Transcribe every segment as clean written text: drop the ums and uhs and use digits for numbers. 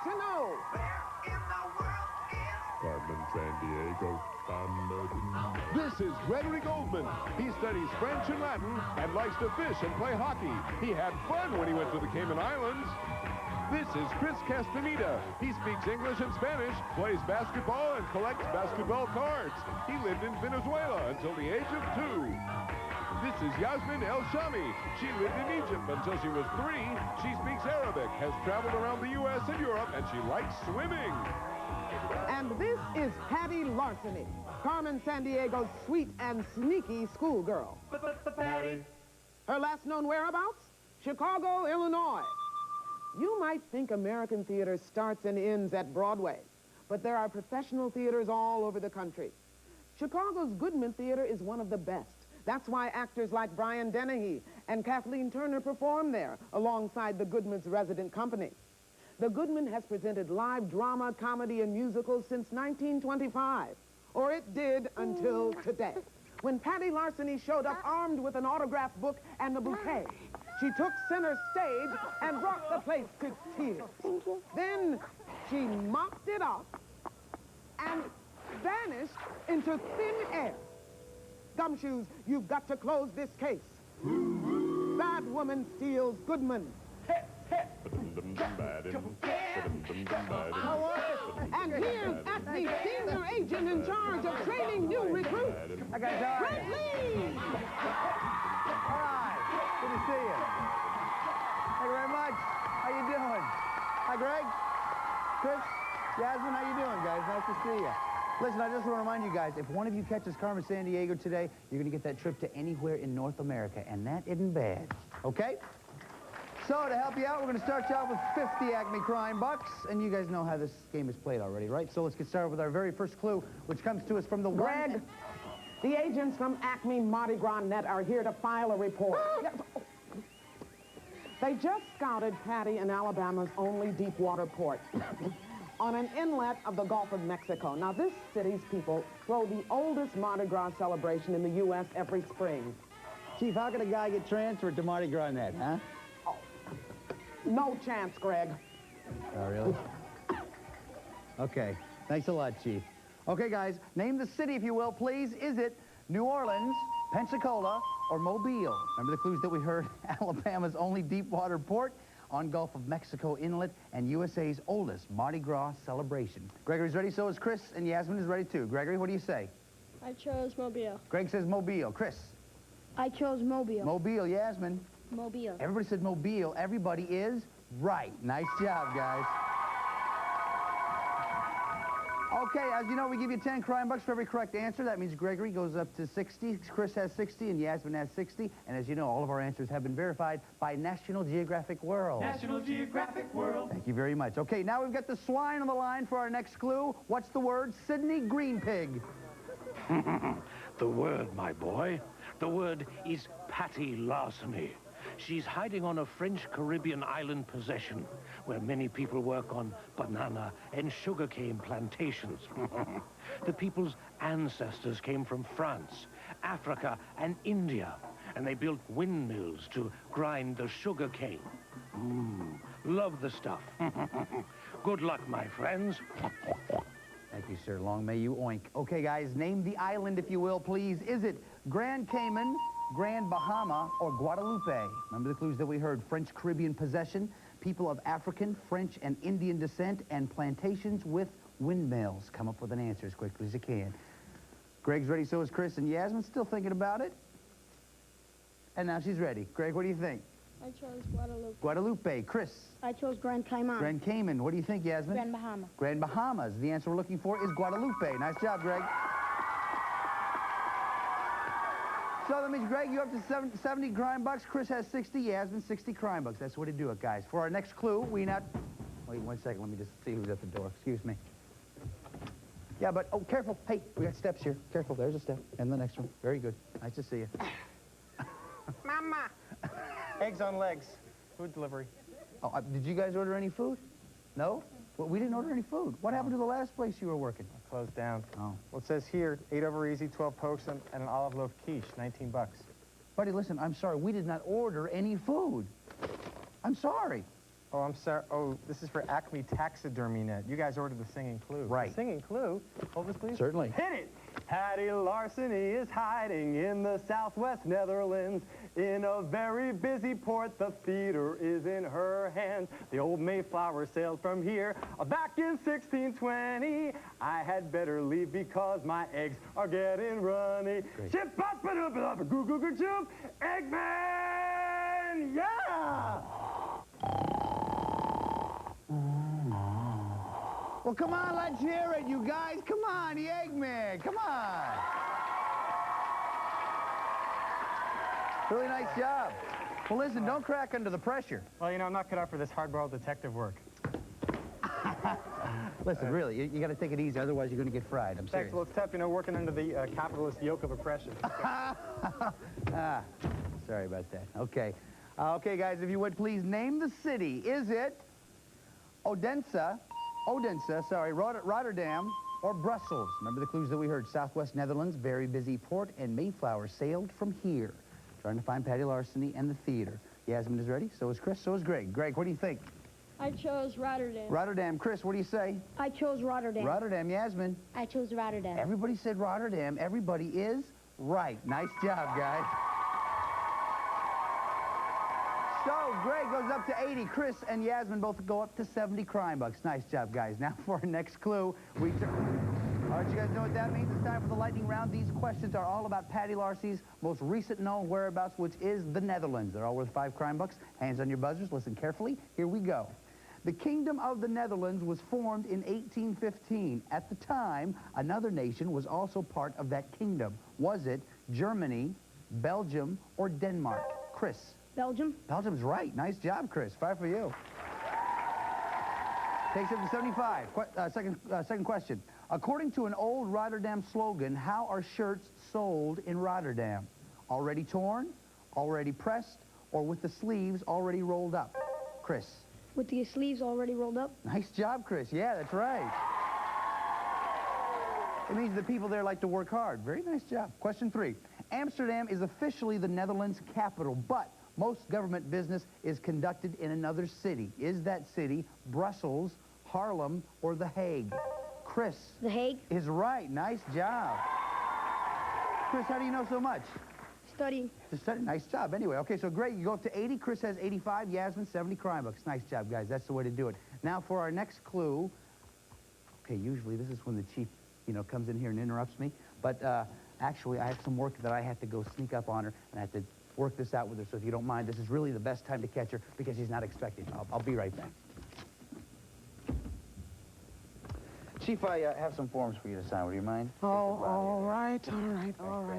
to know. Carmen, San Diego, This is Gregory Goldman. He studies French and Latin and likes to fish and play hockey. He had fun when he went to the Cayman Islands. This is Chris Castaneda. He speaks English and Spanish, plays basketball, and collects basketball cards. He lived in Venezuela until the age of 2. This is Yasmin El Shami. She lived in Egypt until she was 3. She speaks Arabic, has traveled around the U.S. and Europe, and she likes swimming. And this is Patty Larceny, Carmen Sandiego's sweet and sneaky schoolgirl. Patty. Her last known whereabouts? Chicago, Illinois. You might think American theater starts and ends at Broadway, but there are professional theaters all over the country. Chicago's Goodman Theater is one of the best. That's why actors like Brian Dennehy and Kathleen Turner perform there, alongside the Goodman's resident company. The Goodman has presented live drama, comedy, and musicals since 1925, or it did until today, when Patty Larceny showed up armed with an autographed book and a bouquet. She took center stage and brought the place to tears. Then she mopped it up and vanished into thin air. Gumshoes, you've got to close this case. Bad woman steals Goodman. And here's Acme senior agent in charge of training new recruits, Greg Lee. All right, good to see you. Thank you very much. How you doing? Hi, Greg. Chris, Yasmin, how you doing, guys? Nice to see you. Listen, I just want to remind you guys, if one of you catches Carmen Sandiego today, you're going to get that trip to anywhere in North America, and that isn't bad. Okay? So, to help you out, we're going to start you out with 50 Acme Crime Bucks, and you guys know how this game is played already, right? So let's get started with our very first clue, which comes to us from the Greg, the agents from Acme Mardi Gras Net are here to file a report. They just scouted Patty in Alabama's only deep water port on an inlet of the Gulf of Mexico. Now, this city's people throw the oldest Mardi Gras celebration in the U.S. every spring. Chief, how can a guy get transferred to Mardi Gras Net, huh? No chance, Greg. Oh, really? Okay. Thanks a lot, Chief. Okay, guys, name the city, if you will, please. Is it New Orleans, Pensacola, or Mobile? Remember the clues that we heard? Alabama's only deep water port on Gulf of Mexico Inlet and USA's oldest Mardi Gras celebration. Gregory's ready, so is Chris, and Yasmin is ready, too. Gregory, what do you say? I chose Mobile. Greg says Mobile. Chris? I chose Mobile. Mobile. Yasmin? Mobile. Everybody said Mobile. Everybody is right. Nice job, guys. Okay, as you know, we give you 10 crime bucks for every correct answer. That means Gregory goes up to 60, Chris has 60, and Yasmin has 60. And as you know, all of our answers have been verified by National Geographic World. National Geographic World. Thank you very much. Okay, now we've got the swine on the line for our next clue. What's the word? Sydney Green Pig. The word, my boy. The word is Patty Larceny. She's hiding on a French Caribbean island possession where many people work on banana and sugarcane plantations. The people's ancestors came from France, Africa, and India, and they built windmills to grind the sugarcane. Love the stuff. Good luck, my friends. Thank you, sir. Long may you oink. Okay, guys, name the island, if you will, please. Is it Grand Cayman, Grand Bahama, or Guadeloupe? Remember the clues that we heard? French Caribbean possession, people of African, French, and Indian descent, and plantations with windmills. Come up with an answer as quickly as you can. Greg's ready, so is Chris, and Yasmin's still thinking about it. And now she's ready. Greg, what do you think? I chose Guadeloupe. Guadeloupe. Chris? I chose Grand Cayman. Grand Cayman. What do you think, Yasmin? Grand Bahama. Grand Bahamas. The answer we're looking for is Guadeloupe. Nice job, Greg. So that means, Greg, you're up to 70 crime bucks. Chris has 60. Yasmin, 60 crime bucks. That's what to do it, guys. For our next clue, Wait 1 second. Let me just see who's at the door. Excuse me. Yeah, but, oh, careful. Hey, we got steps here. Careful. There's a step. And the next one. Very good. Nice to see you. Mama. Eggs on legs. Food delivery. Oh, did you guys order any food? No? Well, we didn't order any food. What happened to the last place you were working? Closed down. Oh. Well, it says here, 8 over easy, 12 pokes, and an olive loaf quiche, 19 bucks. Buddy, listen, I'm sorry. We did not order any food. I'm sorry. Oh, I'm sorry. Oh, this is for Acme Taxidermy Net. You guys ordered the singing clue. Right. The singing clue? Hold this, please. Certainly. Hit it! Patty Larceny is hiding in the southwest Netherlands. In a very busy port, the theater is in her hands. The old Mayflower sailed from here back in 1620. I had better leave because my eggs are getting runny. Ship bop ba doo ba goo goo goo choop. Eggman! Yeah! Well, come on, let's hear it, you guys. Come on, the Eggman. Come on. Really nice job. Well, listen, don't crack under the pressure. Well, you know, I'm not cut out for this hardboiled detective work. Listen, really, you got to take it easy, otherwise you're going to get fried. I'm serious. Thanks. Well, it's tough, you know, working under the capitalist yoke of oppression. Sorry about that. Okay. Okay, guys, if you would please name the city. Is it Odense, Rotterdam, or Brussels? Remember the clues that we heard. Southwest Netherlands, very busy port, and Mayflower sailed from here. Trying to find Patty Larceny and the theater. Yasmin is ready. So is Chris. So is Greg. Greg, what do you think? I chose Rotterdam. Rotterdam. Chris, what do you say? I chose Rotterdam. Rotterdam. Yasmin. I chose Rotterdam. Everybody said Rotterdam. Everybody is right. Nice job, guys. So, Greg goes up to 80. Chris and Yasmin both go up to 70 crime bucks. Nice job, guys. Now for our next clue, all right, you guys know what that means? It's time for the lightning round. These questions are all about Patty Larceny's most recent known whereabouts, which is the Netherlands. They're all worth 5 crime bucks. Hands on your buzzers. Listen carefully. Here we go. The Kingdom of the Netherlands was formed in 1815. At the time, another nation was also part of that kingdom. Was it Germany, Belgium, or Denmark? Chris. Belgium. Belgium's right. Nice job, Chris. 5 for you. Takes it to 75. Second question. According to an old Rotterdam slogan, how are shirts sold in Rotterdam? Already torn, already pressed, or with the sleeves already rolled up? Chris. With the sleeves already rolled up. Nice job, Chris. Yeah, that's right. It means that people there like to work hard. Very nice job. Question 3. Amsterdam is officially the Netherlands capital, but most government business is conducted in another city. Is that city Brussels, Haarlem, or The Hague? Chris. The Hague. Is right. Nice job. Chris, how do you know so much? Study. Just study. Nice job. Anyway, okay, so Greg, you go up to 80. Chris has 85. Yasmin, 70 crime bucks. Nice job, guys. That's the way to do it. Now for our next clue. Okay, usually this is when the chief, comes in here and interrupts me. But actually, I have some work that I have to go sneak up on her, and I have to work this out with her. So if you don't mind, this is really the best time to catch her because she's not expecting. I'll be right back. Chief, I have some forms for you to sign. Would you mind? Oh, all right.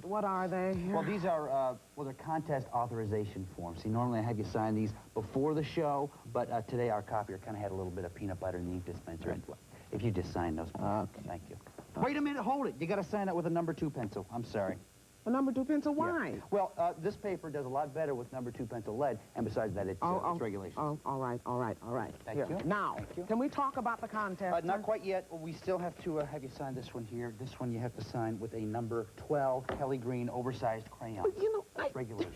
What are they? Well, these are, they're contest authorization forms. See, normally I have you sign these before the show, but today our copier kind of had a little bit of peanut butter in the ink dispenser. And if you just sign those, okay. Thank you. Wait a minute, hold it. You got to sign that with a number 2 pencil. I'm sorry. A number 2 pencil? Why? Yeah. Well, this paper does a lot better with number 2 pencil lead, and besides that, it's regulation. Oh, all right. Thank you. Now, Thank you. Can we talk about the contest? Not quite yet. We still have to have you sign this one here. This one you have to sign with a number 12 Kelly Green oversized crayon. Well, regulation.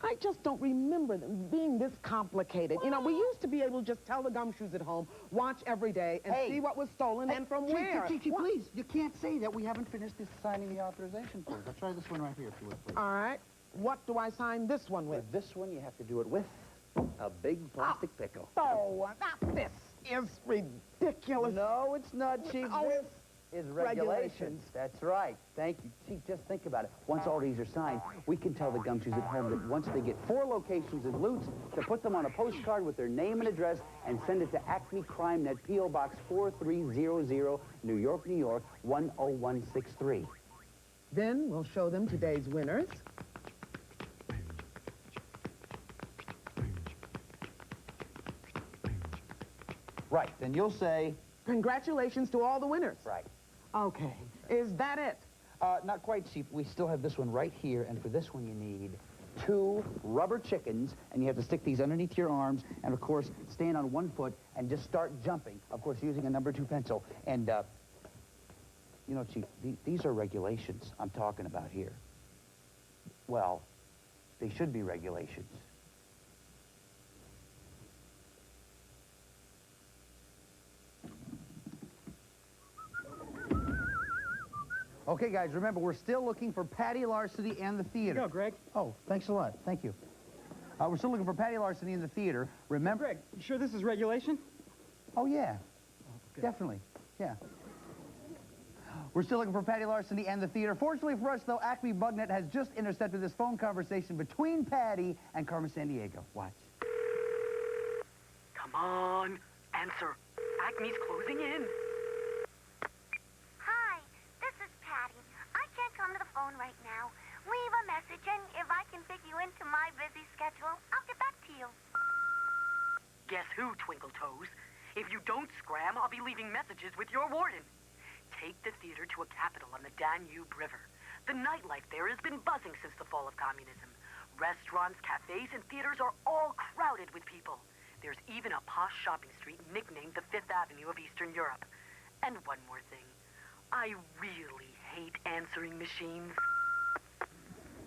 I just don't remember them being this complicated. We used to be able to just tell the gumshoes at home, watch every day, and see what was stolen and from where. Chief, please, you can't say that. We haven't finished this signing the authorization forms. I'll try this one right here, if you would, please. All right. What do I sign this one with? This one, you have to do it with a big plastic pickle. Oh, now this is ridiculous. No, it's not, Chief. Oh, This is regulations. That's right. Thank you. Chief, just think about it. Once all these are signed, we can tell the gumshoes at home that once they get 4 locations in Lutz, to put them on a postcard with their name and address and send it to Acme Crime Net, P.O. Box 4300, New York, New York, 10163. Then we'll show them today's winners. Right. Then you'll say... Congratulations to all the winners. Right. Okay. Is that it? Not quite, Chief. We still have this one right here, and for this one you need 2 rubber chickens, and you have to stick these underneath your arms, and of course, stand on 1 foot and just start jumping, of course, using a number 2 pencil. And, Chief, these are regulations I'm talking about here. Well, they should be regulations. Okay, guys, remember, we're still looking for Patty Larceny and the theater. Go, Greg. Oh, thanks a lot. Thank you. We're still looking for Patty Larceny in the theater. Remember? Greg, you sure this is regulation? Oh, yeah. Definitely. Yeah. We're still looking for Patty Larceny and the theater. Fortunately for us, though, Acme Bugnet has just intercepted this phone conversation between Patty and Carmen Sandiego. Watch. Come on, answer. Acme's closing in. Hi, this is Patty. I can't come to the phone right now. Leave a message, and if I can fit you into my busy schedule, I'll get back to you. Guess who, Twinkle Toes? If you don't scram, I'll be leaving messages with your warden. Take the theater to a capital on the Danube River. The nightlife there has been buzzing since the fall of communism. Restaurants, cafes, and theaters are all crowded with people. There's even a posh shopping street nicknamed the Fifth Avenue of Eastern Europe. And one more thing. I really hate answering machines.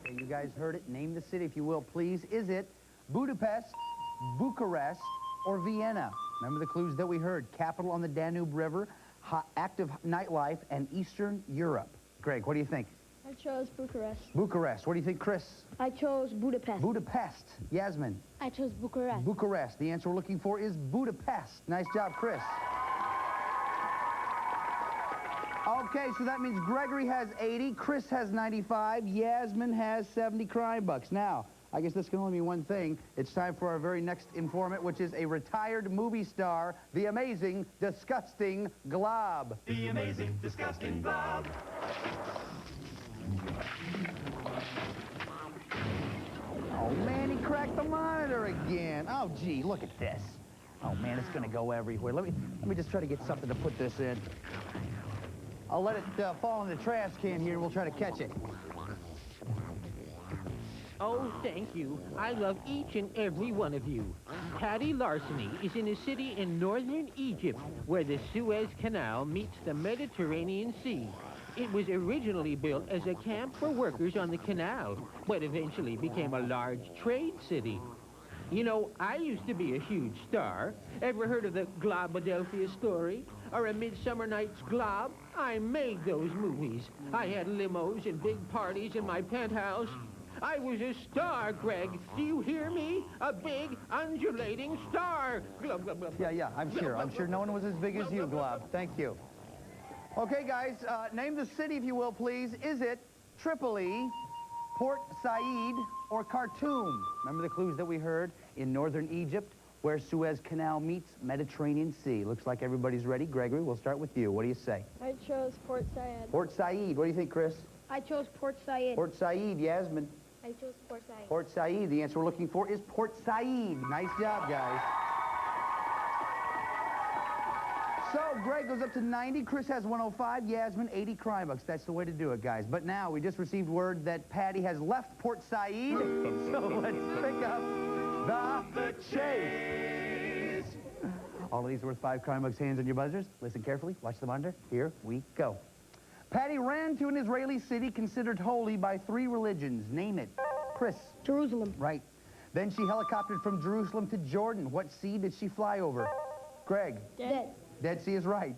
Okay, you guys heard it. Name the city, if you will, please. Is it Budapest, Bucharest, or Vienna? Remember the clues that we heard. Capital on the Danube River, active nightlife, and Eastern Europe. Greg, what do you think? I chose Bucharest. Bucharest. What do you think, Chris? I chose Budapest. Budapest. Yasmin? I chose Bucharest. Bucharest. The answer we're looking for is Budapest. Nice job, Chris. Okay, so that means Gregory has 80, Chris has 95, Yasmin has 70 crime bucks. Now, I guess this can only mean one thing. It's time for our very next informant, which is a retired movie star, the amazing, disgusting Glob. The amazing, disgusting Glob. Oh, man, he cracked the monitor again. Oh, gee, look at this. Oh, man, it's going to go everywhere. Let me just try to get something to put this in. I'll let it fall in the trash can here, and we'll try to catch it. Oh, thank you. I love each and every one of you. Patty Larceny is in a city in northern Egypt where the Suez Canal meets the Mediterranean Sea. It was originally built as a camp for workers on the canal, but eventually became a large trade city. You know, I used to be a huge star. Ever heard of the Globadelphia story? Or A Midsummer Night's Glob? I made those movies. I had limos and big parties in my penthouse. I was a star, Greg. Do you hear me? A big, undulating star. Glub, glub, glub. Yeah, I'm sure. I'm sure no one was as big as you, Glob. Thank you. Okay, guys, name the city, if you will, please. Is it Tripoli, Port Said, or Khartoum? Remember the clues that we heard? In northern Egypt, where Suez Canal meets Mediterranean Sea. Looks like everybody's ready. Gregory, we'll start with you. What do you say? I chose Port Said. Port Said. What do you think, Chris? I chose Port Said. Port Said. Yasmin? I chose Port Said. Port Said. The answer we're looking for is Port Said. Nice job, guys. So, Greg goes up to 90, Chris has 105, Yasmin 80 crime bucks. That's the way to do it, guys. But now, we just received word that Patty has left Port Said, so let's pick up the chase. All of these worth 5 crime bucks. Hands on your buzzers. Listen carefully. Watch the monitor. Here we go. Patty ran to an Israeli city considered holy by 3 religions. Name it. Chris. Jerusalem. Right. Then she helicoptered from Jerusalem to Jordan. What sea did she fly over? Greg. Dead. Dead Sea is right.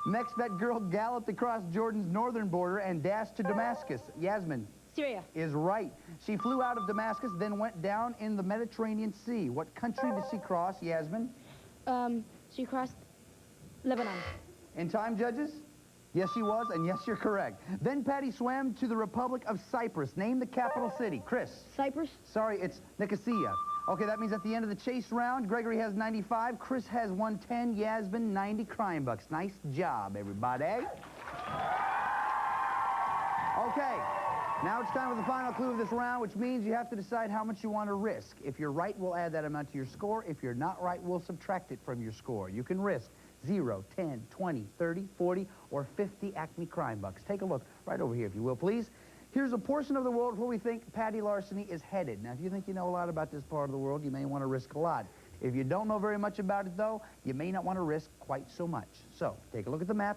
Next, that girl galloped across Jordan's northern border and dashed to Damascus. Yasmin. Syria. Is right. She flew out of Damascus, then went down in the Mediterranean Sea. What country did she cross, Yasmin? She crossed Lebanon. In time, judges? Yes, she was, and yes, you're correct. Then Patty swam to the Republic of Cyprus. Name the capital city. Chris. Cyprus. Sorry, it's Nicosia. Okay, that means at the end of the chase round, Gregory has 95, Chris has 110, Yasmin 90 crime bucks. Nice job, everybody. Okay, now it's time for the final clue of this round, which means you have to decide how much you want to risk. If you're right, we'll add that amount to your score. If you're not right, we'll subtract it from your score. You can risk 0, 10, 20, 30, 40, or 50 Acme crime bucks. Take a look right over here, if you will, please. Here's a portion of the world where we think Patty Larceny is headed. Now, if you think you know a lot about this part of the world, you may want to risk a lot. If you don't know very much about it, though, you may not want to risk quite so much. So, take a look at the map.